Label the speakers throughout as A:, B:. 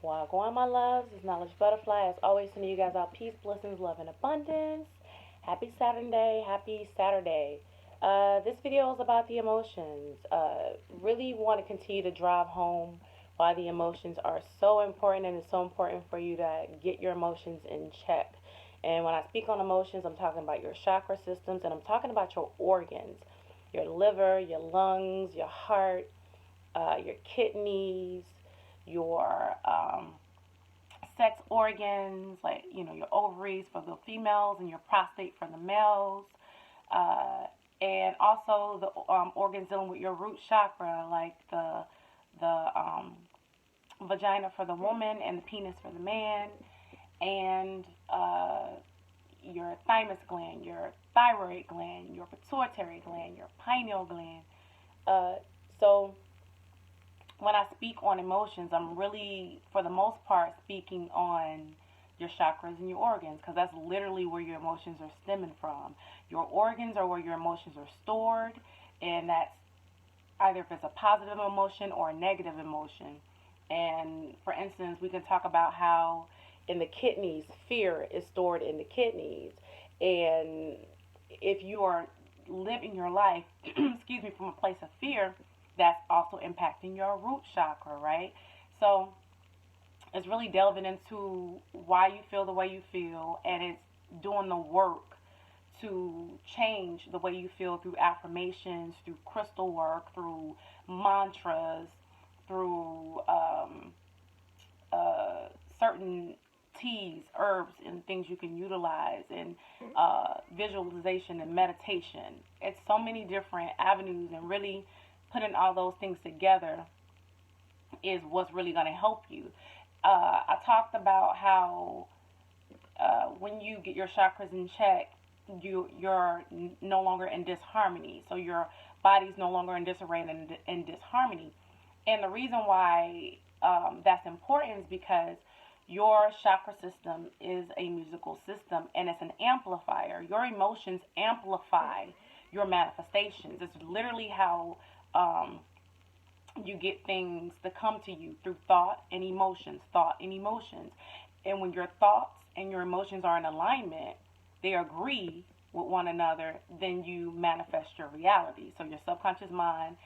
A: Wagwan, my loves. It's Knowledge Butterfly. As always, sending you guys out peace, blessings, love, and abundance. Happy Saturday. Happy Saturday. This video is about the emotions. Really want to continue to drive home why the emotions are so important, and it's so important for you to get your emotions in check. And when I speak on emotions, I'm talking about your chakra systems, and I'm talking about your organs, your liver, your lungs, your heart, your kidneys, your sex organs, like your ovaries for the females and your prostate for the males, uh, and also the organs dealing with your root chakra, like the vagina for the woman and the penis for the man, and your thymus gland, your thyroid gland, your pituitary gland, your pineal gland. So when I speak on emotions, I'm really, for the most part, speaking on your chakras and your organs, because that's literally where your emotions are stemming from. Your organs are where your emotions are stored, and that's either if it's a positive emotion or a negative emotion. And for instance, we can talk about how in the kidneys, fear is stored in the kidneys. And if you are living your life, excuse me, from a place of fear, that's also impacting your root chakra, right? So it's really delving into why you feel the way you feel, and it's doing the work to change the way you feel through affirmations, through crystal work, through mantras, through certain teas, herbs, and things you can utilize, and visualization and meditation. It's so many different avenues, and really putting all those things together is what's really going to help you. I talked about how when you get your chakras in check, you're no longer in disharmony. So your body's no longer in disarray and in disharmony. And the reason why that's important is because your chakra system is a musical system, and it's an amplifier. Your emotions amplify your manifestations. It's literally how you get things to come to you through thought and emotions, thought and emotions. And when your thoughts and your emotions are in alignment, they agree with one another, then you manifest your reality. So your subconscious mind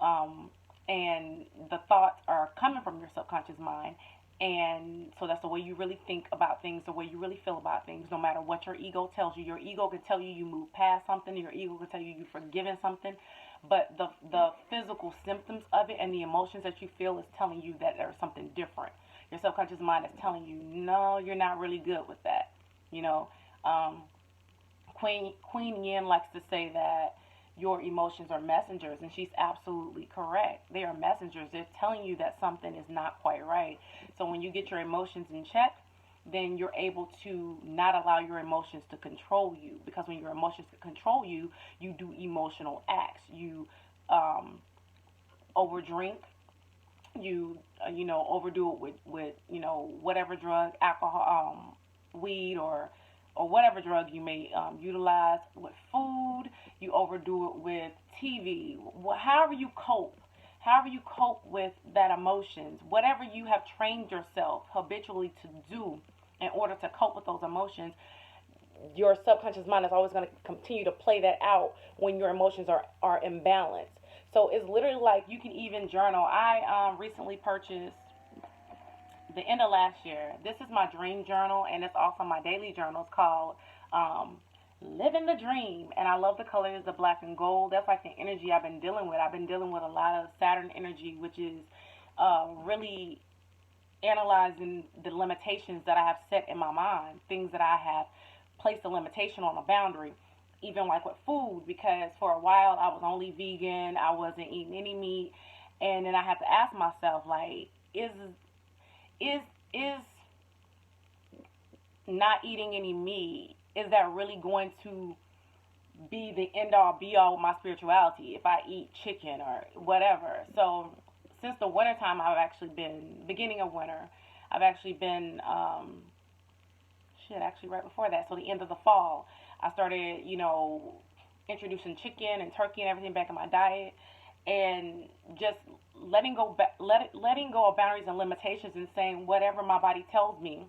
A: and the thoughts are coming from your subconscious mind. And so that's the way you really think about things, the way you really feel about things, no matter what your ego tells you. Your ego can tell you you move past something. Your ego can tell you you've forgiven something. But the physical symptoms of it and the emotions that you feel is telling you that there's something different. Your subconscious mind is telling you, no, you're not really good with that. You know, Queen Yin likes to say that your emotions are messengers, and she's absolutely correct. They are messengers. They're telling you that something is not quite right. So when you get your emotions in check, then you're able to not allow your emotions to control you. Because when your emotions control you, you do emotional acts. You overdrink. You overdo it with whatever drug, alcohol, weed, or whatever drug you may utilize. With food, you overdo it with TV. However you cope with that emotions, whatever you have trained yourself habitually to do in order to cope with those emotions, your subconscious mind is always going to continue to play that out when your emotions are imbalanced. So it's literally like you can even journal. I recently purchased, the end of last year, this is my dream journal, and it's also my daily journal. It's called Living the Dream, and I love the colors, the black and gold. That's like the energy I've been dealing with. I've been dealing with a lot of Saturn energy, which is really analyzing the limitations that I have set in my mind, things that I have placed a limitation on, a boundary, even like with food, because for a while I was only vegan, I wasn't eating any meat, and then I had to ask myself, like, is not eating any meat, is that really going to be the end all be all with my spirituality if I eat chicken or whatever? So since the winter time, beginning of winter, I've actually been actually right before that, so the end of the fall, I started introducing chicken and turkey and everything back in my diet. and just letting go of boundaries and limitations and saying whatever my body tells me.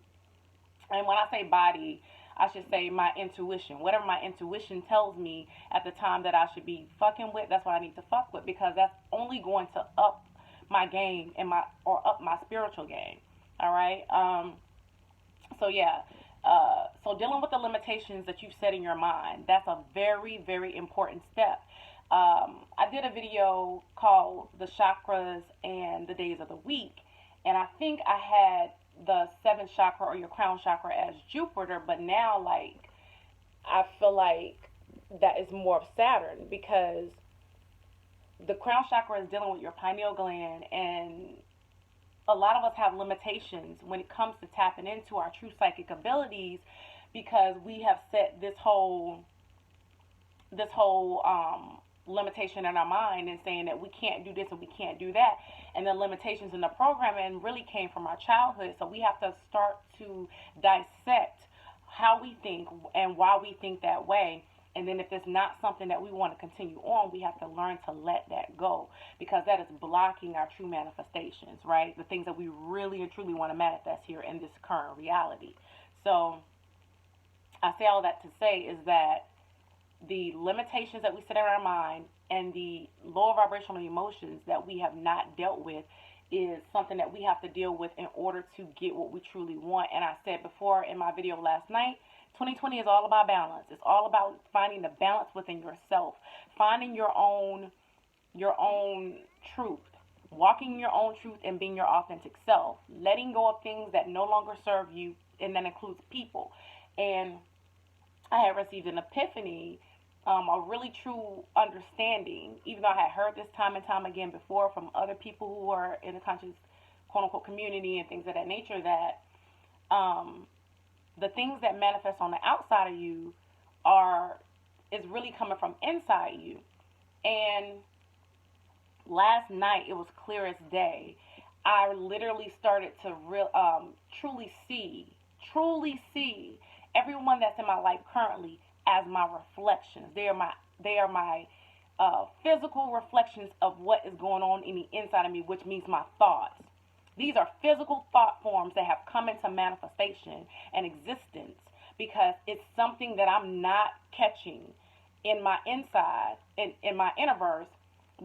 A: And when I say body, I should say my intuition. Whatever my intuition tells me at the time that I should be fucking with, that's what I need to fuck with, because that's only going to up my game and up my spiritual game. All right. So yeah. So dealing with the limitations that you've set in your mind, that's a very, very important step. I did a video called The Chakras and the Days of the Week, and I think I had the seventh chakra or your crown chakra as Jupiter, but now, like, I feel like that is more of Saturn, because the crown chakra is dealing with your pineal gland, and a lot of us have limitations when it comes to tapping into our true psychic abilities, because we have set this whole limitation in our mind and saying that we can't do this and we can't do that, and the limitations in the programming really came from our childhood. So we have to start to dissect how we think and why we think that way, and then if it's not something that we want to continue on, we have to learn to let that go, because that is blocking our true manifestations, right? The things that we really and truly want to manifest here in this current reality. So I say all that to say is that the limitations that we set in our mind and the lower vibrational emotions that we have not dealt with is something that we have to deal with in order to get what we truly want. And I said before in my video last night, 2020 is all about balance. It's all about finding the balance within yourself, finding your own truth, walking your own truth and being your authentic self, letting go of things that no longer serve you, and that includes people. And I had received an epiphany, a really true understanding, even though I had heard this time and time again before from other people who are in the conscious, quote unquote, community and things of that nature, that the things that manifest on the outside of you is really coming from inside you. And last night, it was clear as day. I literally started to truly see everyone that's in my life currently as my reflections. They are my physical reflections of what is going on in the inside of me, which means my thoughts. These are physical thought forms that have come into manifestation and existence, because it's something that I'm not catching in my inside, in my innerverse,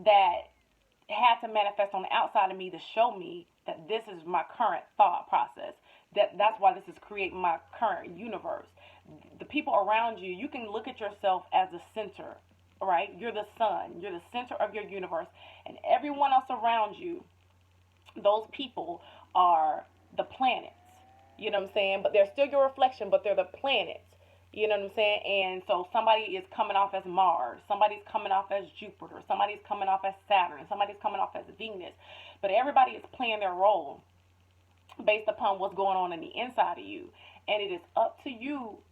A: that had to manifest on the outside of me to show me that this is my current thought process. That's why this is creating my current universe. The people around you, you can look at yourself as the center, right? You're the sun. You're the center of your universe. And everyone else around you, those people are the planets. You know what I'm saying? But they're still your reflection, but they're the planets. You know what I'm saying? And so somebody is coming off as Mars. Somebody's coming off as Jupiter. Somebody's coming off as Saturn. Somebody's coming off as Venus. But everybody is playing their role based upon what's going on in the inside of you. And it is up to you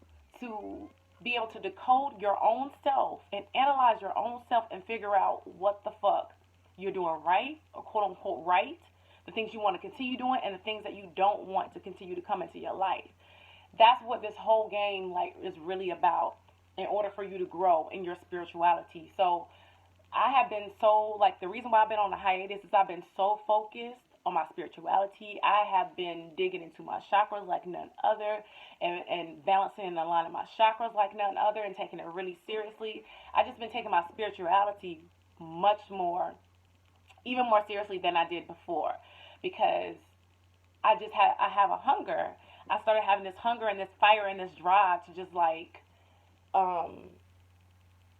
A: to be able to decode your own self and analyze your own self and figure out what the fuck you're doing right, or quote unquote right, the things you want to continue doing and the things that you don't want to continue to come into your life. That's what this whole game is really about, in order for you to grow in your spirituality. So I have been so, the reason why I've been on a hiatus is I've been so focused on my spirituality. I have been digging into my chakras like none other, and balancing and aligning my chakras like none other, and taking it really seriously. I've just been taking my spirituality even more seriously than I did before, because I have a hunger. I started having this hunger and this fire and this drive to just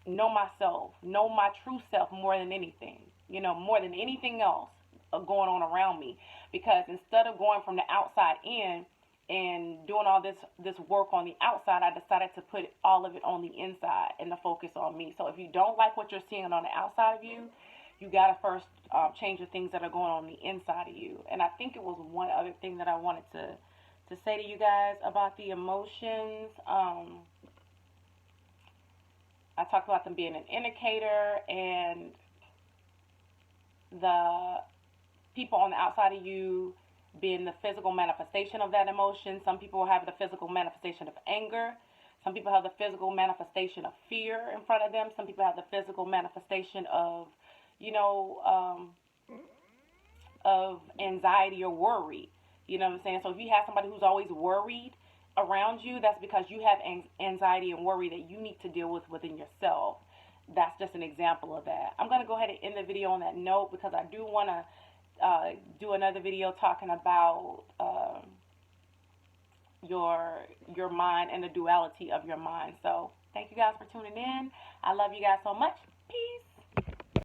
A: know myself, know my true self more than anything, more than anything else going on around me. Because instead of going from the outside in and doing all this work on the outside, I decided to put all of it on the inside and to focus on me. So if you don't like what you're seeing on the outside of you, you got to first change the things that are going on the inside of you. And I think it was one other thing that I wanted to say to you guys about the emotions. I talked about them being an indicator, and the people on the outside of you being the physical manifestation of that emotion. Some people have the physical manifestation of anger. Some people have the physical manifestation of fear in front of them. Some people have the physical manifestation of, of anxiety or worry. You know what I'm saying? So if you have somebody who's always worried around you, that's because you have anxiety and worry that you need to deal with within yourself. That's just an example of that. I'm going to go ahead and end the video on that note, because I do want to do another video talking about your mind and the duality of your mind. So thank you guys for tuning in. I love you guys so much. Peace.